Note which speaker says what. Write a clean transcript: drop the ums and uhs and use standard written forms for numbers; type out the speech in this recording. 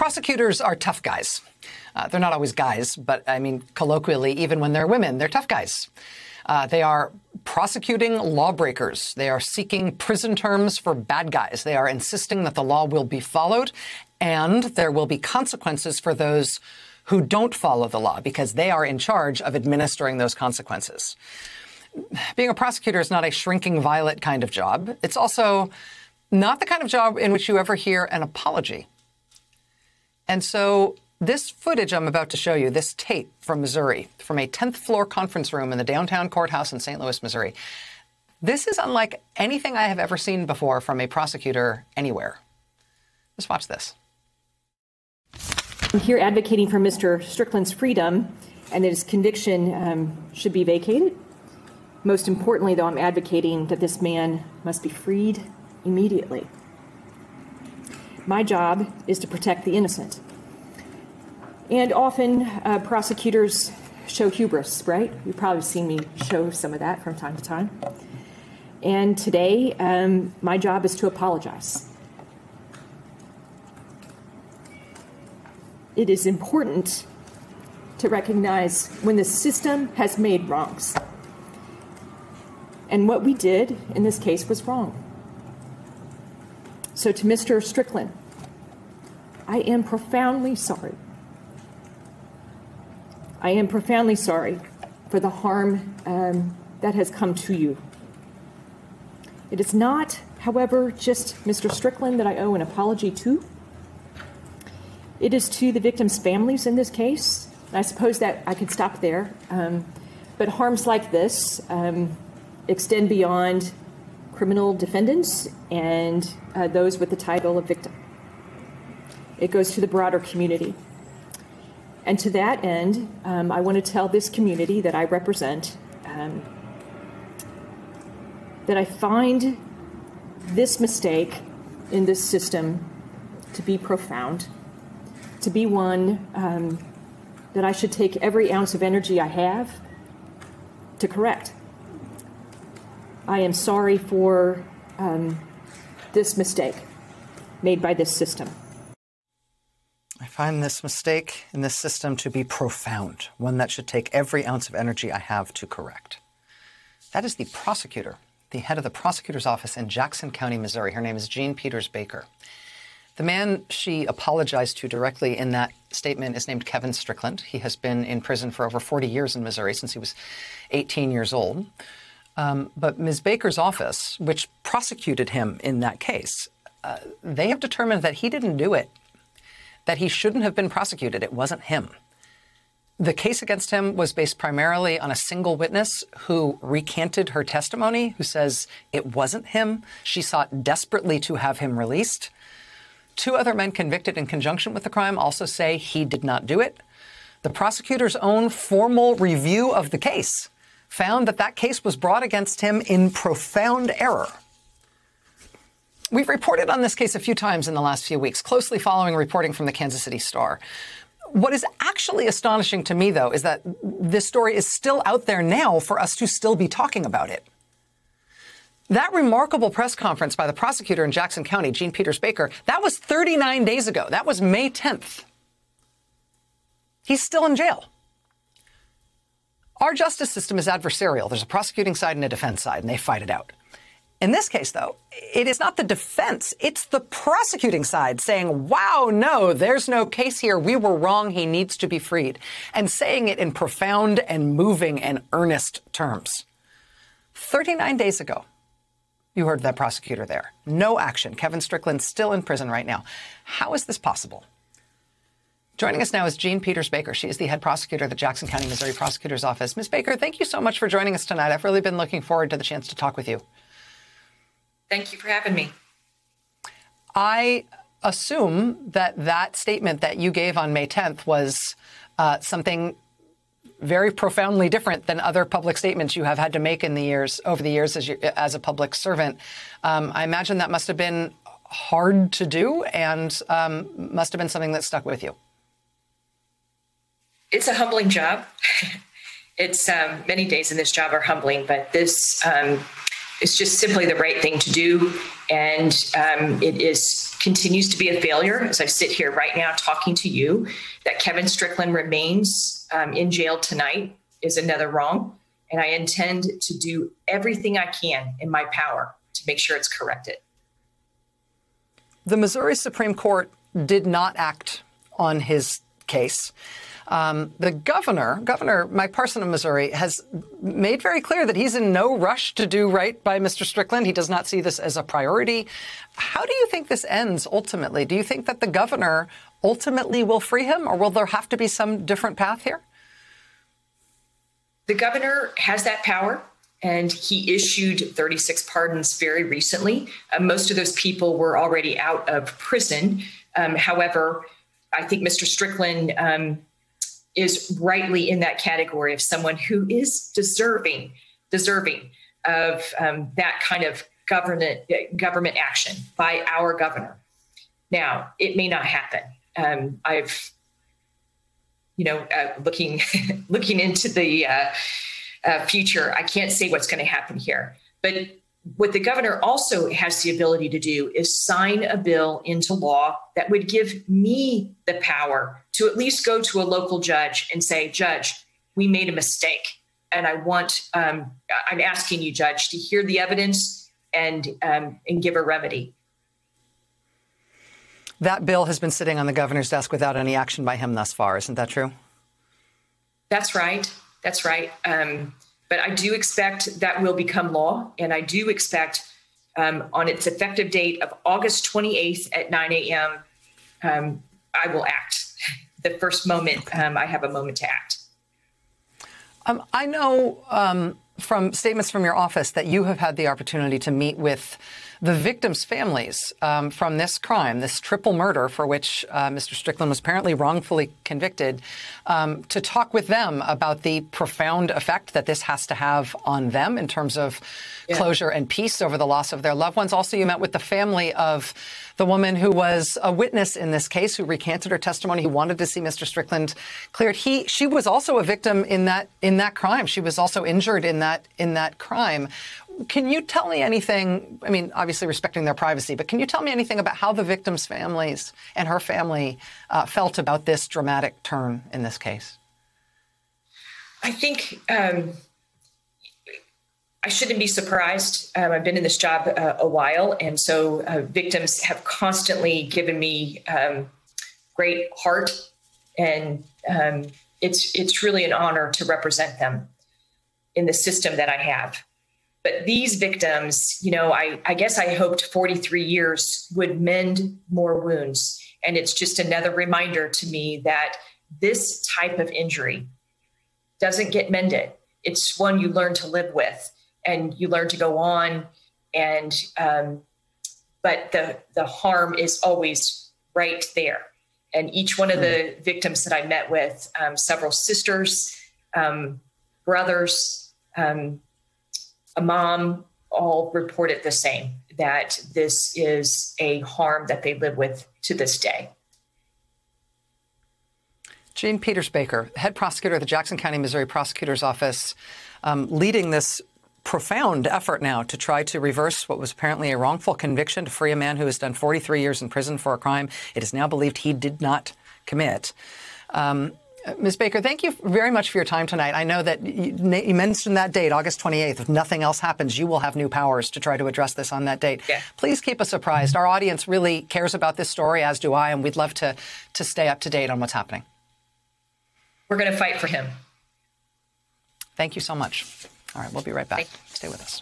Speaker 1: Prosecutors are tough guys. They're not always guys, but I mean, colloquially, even when they're women, they're tough guys. They are prosecuting lawbreakers. They are seeking prison terms for bad guys. They are insisting that the law will be followed and there will be consequences for those who don't follow the law because they are in charge of administering those consequences. Being a prosecutor is not a shrinking violet kind of job. It's also not the kind of job in which you ever hear an apology. And so this footage I'm about to show you, this tape from Missouri, from a 10th floor conference room in the downtown courthouse in St. Louis, Missouri, this is unlike anything I have ever seen before from a prosecutor anywhere. Just watch this.
Speaker 2: I'm here advocating for Mr. Strickland's freedom and that his conviction should be vacated. Most importantly, though, I'm advocating that this man must be freed immediately. My job is to protect the innocent. And often prosecutors show hubris, right? You've probably seen me show some of that from time to time. And today, my job is to apologize. It is important to recognize when the system has made wrongs. And what we did in this case was wrong. So to Mr. Strickland, I am profoundly sorry. I am profoundly sorry for the harm that has come to you. It is not, however, just Mr. Strickland that I owe an apology to. It is to the victims' families in this case. And I suppose that I could stop there. But harms like this extend beyond criminal defendants and those with the title of victim. It goes to the broader community. And to that end, I want to tell this community that I represent that I find this mistake in this system to be profound, to be one that I should take every ounce of energy I have to correct. I am sorry for this mistake made by this system.
Speaker 1: I find this mistake in this system to be profound, one that should take every ounce of energy I have to correct. That is the prosecutor, the head of the prosecutor's office in Jackson County, Missouri. Her name is Jean Peters Baker. The man she apologized to directly in that statement is named Kevin Strickland. He has been in prison for over 40 years in Missouri since he was 18 years old. But Ms. Baker's office, which prosecuted him in that case, they have determined that he didn't do it, that he shouldn't have been prosecuted. It wasn't him. The case against him was based primarily on a single witness who recanted her testimony, who says it wasn't him. She sought desperately to have him released. Two other men convicted in conjunction with the crime also say he did not do it. The prosecutor's own formal review of the case found that that case was brought against him in profound error. We've reported on this case a few times in the last few weeks, closely following reporting from the Kansas City Star. What is actually astonishing to me, though, is that this story is still out there now for us to still be talking about it. That remarkable press conference by the prosecutor in Jackson County, Jean Peters Baker, that was 39 days ago. That was May 10th. He's still in jail. Our justice system is adversarial. There's a prosecuting side and a defense side, and they fight it out. In this case, though, it is not the defense. It's the prosecuting side saying, wow, no, there's no case here. We were wrong. He needs to be freed. And saying it in profound and moving and earnest terms. 39 days ago, you heard that prosecutor there. No action. Kevin Strickland still in prison right now. How is this possible? Joining us now is Jean Peters Baker. She is the head prosecutor of the Jackson County, Missouri Prosecutor's Office. Ms. Baker, thank you so much for joining us tonight. I've really been looking forward to the chance to talk with you.
Speaker 3: Thank you for having me.
Speaker 1: I assume that that statement that you gave on May 10th was something very profoundly different than other public statements you have had to make in the years, over the years as a public servant. I imagine that must have been hard to do and must have been something that stuck with you.
Speaker 3: It's a humbling job. It's many days in this job are humbling, but this It's just simply the right thing to do. And it continues to be a failure as I sit here right now talking to you. That Kevin Strickland remains in jail tonight is another wrong. And I intend to do everything I can in my power to make sure it's corrected.
Speaker 1: The Missouri Supreme Court did not act on his case. The Governor Mike Parson of Missouri, has made very clear that he's in no rush to do right by Mr. Strickland. He does not see this as a priority. How do you think this ends ultimately? Do you think that the governor ultimately will free him, or will there have to be some different path here?
Speaker 3: The governor has that power, and he issued 36 pardons very recently. Most of those people were already out of prison. However, I think Mr. Strickland is rightly in that category of someone who is deserving of that kind of government action by our governor. Now, it may not happen. Looking into the future, I can't say what's going to happen here. But what the governor also has the ability to do is sign a bill into law that would give me the power to at least go to a local judge and say, Judge, we made a mistake. And I'm asking you, Judge, to hear the evidence and give a remedy.
Speaker 1: That bill has been sitting on the governor's desk without any action by him thus far. Isn't that true?
Speaker 3: That's right. But I do expect that will become law. And I do expect on its effective date of August 28th at 9 a.m., I will act. The first moment I have a moment to act.
Speaker 1: I know from statements from your office that you have had the opportunity to meet with the victims' families from this crime, this triple murder for which Mr. Strickland was apparently wrongfully convicted, to talk with them about the profound effect that this has to have on them in terms of closure and peace over the loss of their loved ones. Also, you met with the family of the woman who was a witness in this case, who recanted her testimony, who wanted to see Mr. Strickland cleared. She was also a victim in that crime. She was also injured in that crime. Can you tell me anything, I mean, obviously respecting their privacy, but can you tell me anything about how the victims' families and her family felt about this dramatic turn in this case?
Speaker 3: I think I shouldn't be surprised. I've been in this job a while, and so victims have constantly given me great heart, and it's really an honor to represent them in the system that I have. But these victims, I guess I hoped 43 years would mend more wounds. And it's just another reminder to me that this type of injury doesn't get mended. It's one you learn to live with and you learn to go on. And but the harm is always right there. And each one of the victims that I met with, several sisters, brothers, a mom, all reported the same, that this is a harm that they live with to this day.
Speaker 1: Jean Peters-Baker, head prosecutor of the Jackson County, Missouri Prosecutor's Office, leading this profound effort now to try to reverse what was apparently a wrongful conviction to free a man who has done 43 years in prison for a crime it is now believed he did not commit. Ms. Baker, thank you very much for your time tonight. I know that you mentioned that date, August 28th. If nothing else happens, you will have new powers to try to address this on that date. Yeah. Please keep us apprised. Our audience really cares about this story, as do I, and we'd love to stay up to date on what's happening.
Speaker 3: We're going to fight for him.
Speaker 1: Thank you so much. All right, we'll be right back. Stay with us.